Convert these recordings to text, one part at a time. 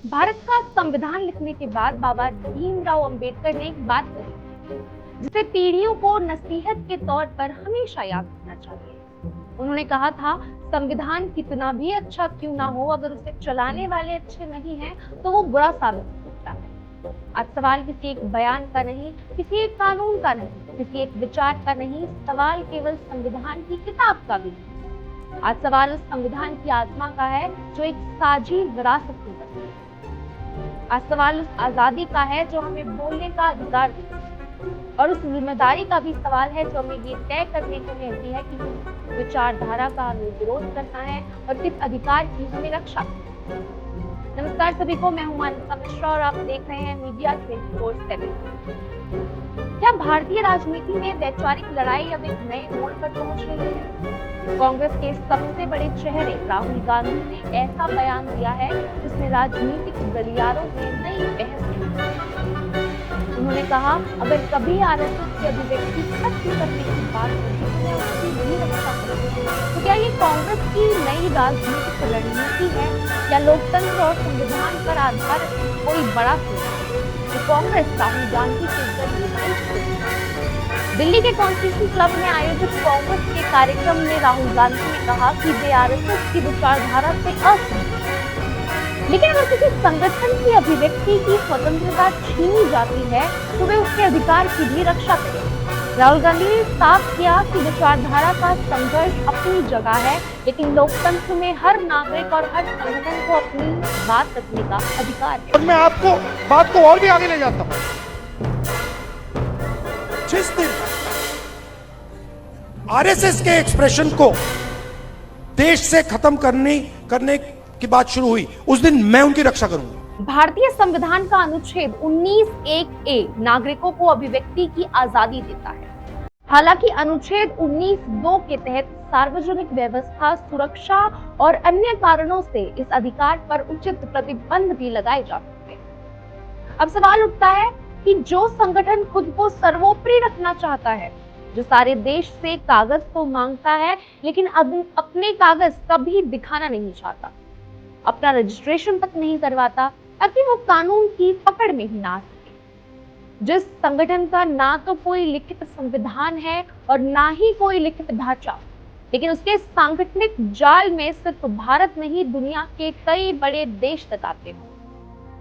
भारत का संविधान लिखने के बाद बाबा भीमराव अंबेडकर ने एक बात कही जिसे पीढ़ियों को नसीहत के तौर पर हमेशा याद रखना चाहिए। उन्होंने कहा था, संविधान कितना भी अच्छा क्यों ना हो, अगर उसे चलाने वाले अच्छे नहीं हैं तो वो बुरा साबित हो सकता है। आज सवाल किसी एक बयान का नहीं, किसी एक कानून का नहीं, किसी एक विचार का नहीं, सवाल केवल संविधान की किताब का भी नहीं। आज सवाल उस संविधान की आत्मा का है जो एक साझी विरासत में बसी है। आज सवाल उस आजादी का है जो हमें बोलने का अधिकार देती है, और उस जिम्मेदारी का भी सवाल है जो हमें ये तय करने को कहती है कि किस विचारधारा का हमें विरोध करना है और किस अधिकार की हमें रक्षा करनी है। नमस्कार सभी को, मैं हूं मानसा मिश्रा और आप देख रहे हैं मीडिया 24/7। क्या भारतीय राजनीति में वैचारिक लड़ाई अब एक नए मोड़ पर पहुंच रही है? कांग्रेस के सबसे बड़े चेहरे राहुल गांधी ने ऐसा बयान दिया है जिसने राजनीतिक गलियारों में नई बहस की। उन्होंने कहा, अगर कभी आरएसएस के अभिव्यक्ति खत्म करने की बात होगी तो मैं उसकी भी रक्षा करूंगी। तो क्या ये कांग्रेस की नई राजनीतिक रणनीति है या लोकतंत्र और संविधान पर आधारित कोई बड़ा सोच? तो कांग्रेस राहुल गांधी के जरिए दिल्ली के कॉन्स्टिट्यूशन क्लब में आयोजित कांग्रेस के कार्यक्रम में राहुल गांधी ने कहा कि वे आरएसएस की विचारधारा से असहमत हैं, लेकिन अगर किसी संगठन की अभिव्यक्ति की स्वतंत्रता छीनी जाती है तो वे उसके अधिकार की भी रक्षा करें। राहुल गांधी ने साफ किया कि विचारधारा का संघर्ष अपनी जगह है, लेकिन लोकतंत्र में हर नागरिक और हर संगठन को अपनी बात रखने का अधिकार है। और मैं आपको बात को और भी आगे ले जाता हूं। जिस दिन आरएसएस के एक्सप्रेशन को देश से खत्म करने की बात शुरू हुई, उस दिन मैं उनकी रक्षा करूंगा। भारतीय संविधान का अनुच्छेद 19(1)(a) नागरिकों को अभिव्यक्ति की आजादी देता है। हालांकि अनुच्छेद 19(2) के तहत सार्वजनिक व्यवस्था, सुरक्षा और अन्य कारणों से इस अधिकार पर उचित प्रतिबंध भी लगाए जा सकते हैं। अब सवाल उठता है कि जो संगठन खुद को सर्वोपरि रखना चाहता है, जो सारे देश से कागज तो मांगता है लेकिन अपने कागज कभी दिखाना नहीं चाहता, अपना रजिस्ट्रेशन तक नहीं करवाता ताकि वो कानून की पकड़ में ही ना आ सके, जिस संगठन का ना तो कोई लिखित संविधान है और ना ही कोई लिखित ढांचा, लेकिन उसके सांगठनिक जाल में सिर्फ भारत नहीं दुनिया के कई बड़े देश तक आते हो,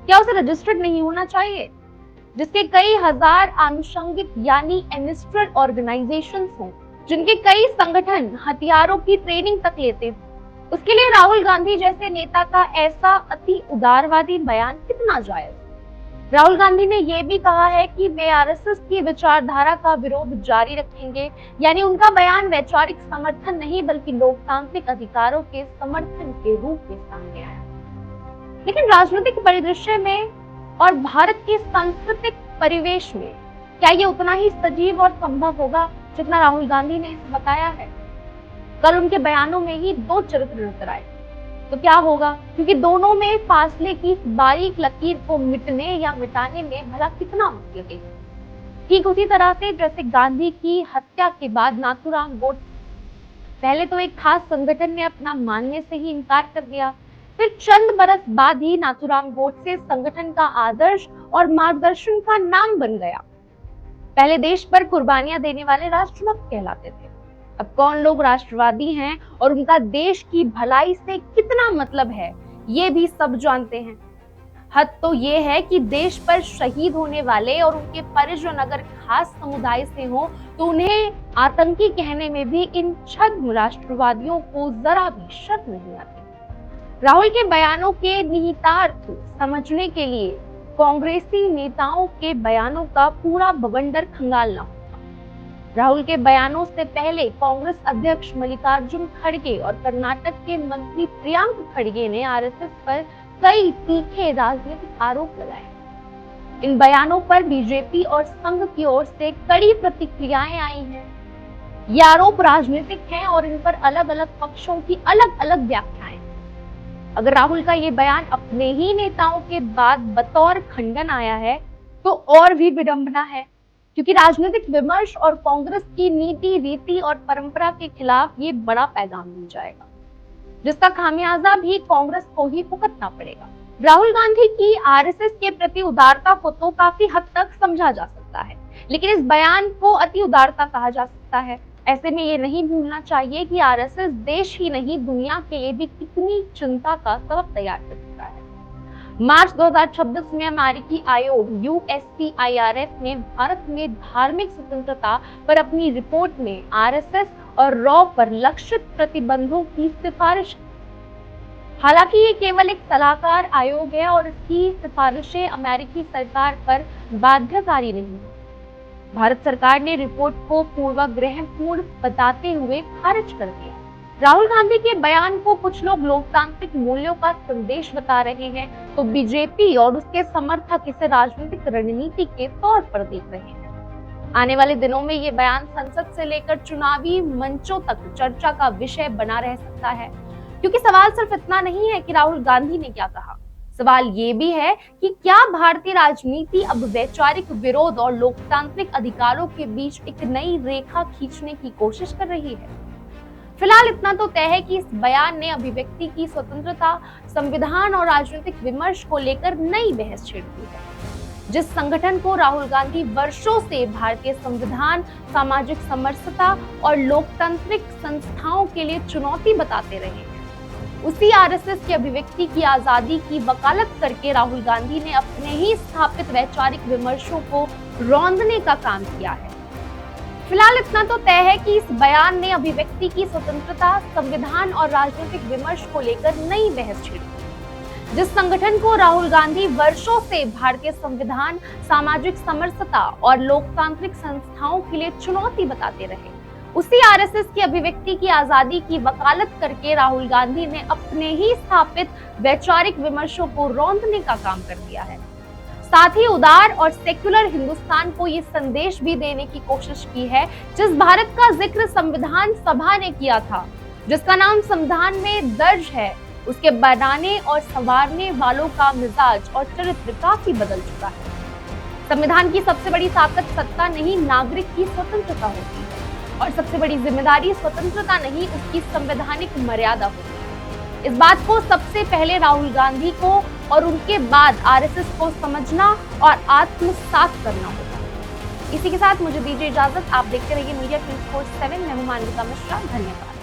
क्या उसे रजिस्टर्ड नहीं होना चाहिए? जिसके कई हजार आनुषंगिक यानी एडमिनिस्ट्रेटिव ऑर्गेनाइजेशंस हों, जिनके कई संगठन हथियारों की ट्रेनिंग तक लेते हैं, उसके लिए राहुल गांधी जैसे नेता का ऐसा अति उदारवादी बयान कितना जायज? राहुल गांधी ने यह भी कहा है कि वे आरएसएस की विचारधारा का विरोध जारी रखेंगे, यानी उनका बयान वैचारिक समर्थन नहीं बल्कि लोकतांत्रिक अधिकारों के समर्थन के रूप में सामने आया। लेकिन राजनीतिक परिदृश्य में और भारत के सांस्कृतिक परिवेश में क्या ये उतना ही सजीव और संभव होगा जितना राहुल गांधी ने इसे बताया है? कल उनके बयानों में ही दो चरित्र नजर आए, तो क्या होगा? क्योंकि दोनों में फासले की बारीक लकीर को मिटने या मिटाने में भला कितना वक्त लगेगा। ठीक उसी तरह से जैसे गांधी की हत्या के बाद नाथूराम गोडसे पहले तो एक खास संगठन ने अपना मानने से ही इनकार कर दिया, फिर चंद बरस बाद ही नाथूराम गोडसे संगठन का आदर्श और मार्गदर्शन का नाम बन गया। पहले देश पर कुर्बानियां देने वाले राष्ट्रभक्त कहलाते थे। अब कौन लोग राष्ट्रवादी हैं और उनका देश की भलाई से कितना मतलब है, ये भी सब जानते हैं। हद तो ये है कि देश पर शहीद होने वाले और उनके परिजन अगर खास समुदाय से हो तो उन्हें आतंकी कहने में भी इन छद्म राष्ट्रवादियों को जरा भी शर्म नहीं आती। राहुल के बयानों के निहितार्थ समझने के लिए कांग्रेसी नेताओं के बयानों का पूरा बवंडर खंगालना होगा। राहुल के बयानों से पहले कांग्रेस अध्यक्ष मल्लिकार्जुन खड़गे और कर्नाटक के मंत्री प्रियंक खड़गे ने आरएसएस पर कई तीखे राजनीतिक आरोप लगाए। इन बयानों पर बीजेपी और संघ की ओर से कड़ी प्रतिक्रियाएं आई हैं। ये आरोप राजनीतिक हैं और इन पर अलग अलग पक्षों की अलग अलग व्याख्याएं। अगर राहुल का ये बयान अपने ही नेताओं के बाद बतौर खंडन आया है तो और भी विडंबना है, क्योंकि राजनीतिक विमर्श और कांग्रेस की नीति, रीति और परंपरा के खिलाफ ये बड़ा पैगाम मिल जाएगा। जिसका खामियाजा भी कांग्रेस को ही भुगतना पड़ेगा। राहुल गांधी की आरएसएस के प्रति उदारता को तो काफी हद तक समझा जा सकता है, लेकिन इस बयान को अति उदारता कहा जा सकता है। ऐसे में ये नहीं भूलना चाहिए कि आरएसएस देश ही नहीं दुनिया के लिए भी कितनी चिंता का सबब तैयार कर चुका है। मार्च 2026 में अमेरिकी आयोग USCIRF ने भारत में धार्मिक स्वतंत्रता पर अपनी रिपोर्ट में आरएसएस और रॉ पर लक्षित प्रतिबंधों की सिफारिश की। हालांकि ये केवल एक सलाहकार आयोग है और इसकी सिफारिशें अमेरिकी सरकार पर बाध्यकारी नहीं है। भारत सरकार ने रिपोर्ट को पूर्वाग्रहपूर्ण बताते हुए खारिज कर दिया। राहुल गांधी के बयान को कुछ लोग लोकतांत्रिक मूल्यों का संदेश बता रहे हैं, तो बीजेपी और उसके समर्थक इसे राजनीतिक रणनीति के तौर पर देख रहे हैं। आने वाले दिनों में ये बयान संसद से लेकर चुनावी मंचों तक चर्चा का विषय बना रह सकता है, क्योंकि सवाल सिर्फ इतना नहीं है कि राहुल गांधी ने क्या कहा। सवाल ये भी है कि क्या भारतीय राजनीति अब वैचारिक विरोध और लोकतांत्रिक अधिकारों के बीच एक नई रेखा खींचने की कोशिश कर रही है। फिलहाल इतना तो तय है कि इस बयान ने अभिव्यक्ति की स्वतंत्रता, संविधान और राजनीतिक विमर्श को लेकर नई बहस छेड़ दी है। जिस संगठन को राहुल गांधी वर्षों से भारतीय संविधान, सामाजिक समरसता और लोकतांत्रिक संस्थाओं के लिए चुनौती बताते रहे हैं, उसी आरएसएस की अभिव्यक्ति की आजादी की वकालत करके राहुल गांधी ने अपने ही स्थापित वैचारिक विमर्शों को रौंदने का काम किया है। फिलहाल इतना तो तय है कि इस बयान ने अभिव्यक्ति की स्वतंत्रता, संविधान और राजनीतिक विमर्श को लेकर नई बहस छेड़ी। जिस संगठन को राहुल गांधी वर्षों से भारतीय संविधान, सामाजिक समरसता और लोकतांत्रिक संस्थाओं के लिए चुनौती बताते रहे, उसी आरएसएस की अभिव्यक्ति की आजादी की वकालत करके राहुल गांधी ने अपने ही स्थापित वैचारिक विमर्शों को रौंदने का काम कर दिया है। साथ ही उदार और सेक्युलर हिंदुस्तान को ये संदेश भी देने की कोशिश की है, जिस भारत का जिक्र संविधान सभा ने किया था, जिसका नाम संविधान में दर्ज है, उसके बनाने और संवारने वालों का मिजाज और चरित्र काफी बदल चुका है। संविधान की सबसे बड़ी ताकत सत्ता नहीं, नागरिक की स्वतंत्रता होती है, और सबसे बड़ी जिम्मेदारी स्वतंत्रता नहीं, उसकी संवैधानिक मर्यादा होती है। इस बात को सबसे पहले राहुल गांधी को और उनके बाद आरएसएस को समझना और आत्मसात करना होगा। इसी के साथ मुझे दीजिए इजाजत। आप देखते रहिए मीडिया 24/7। मैं हूं मानविका मिश्रा। धन्यवाद।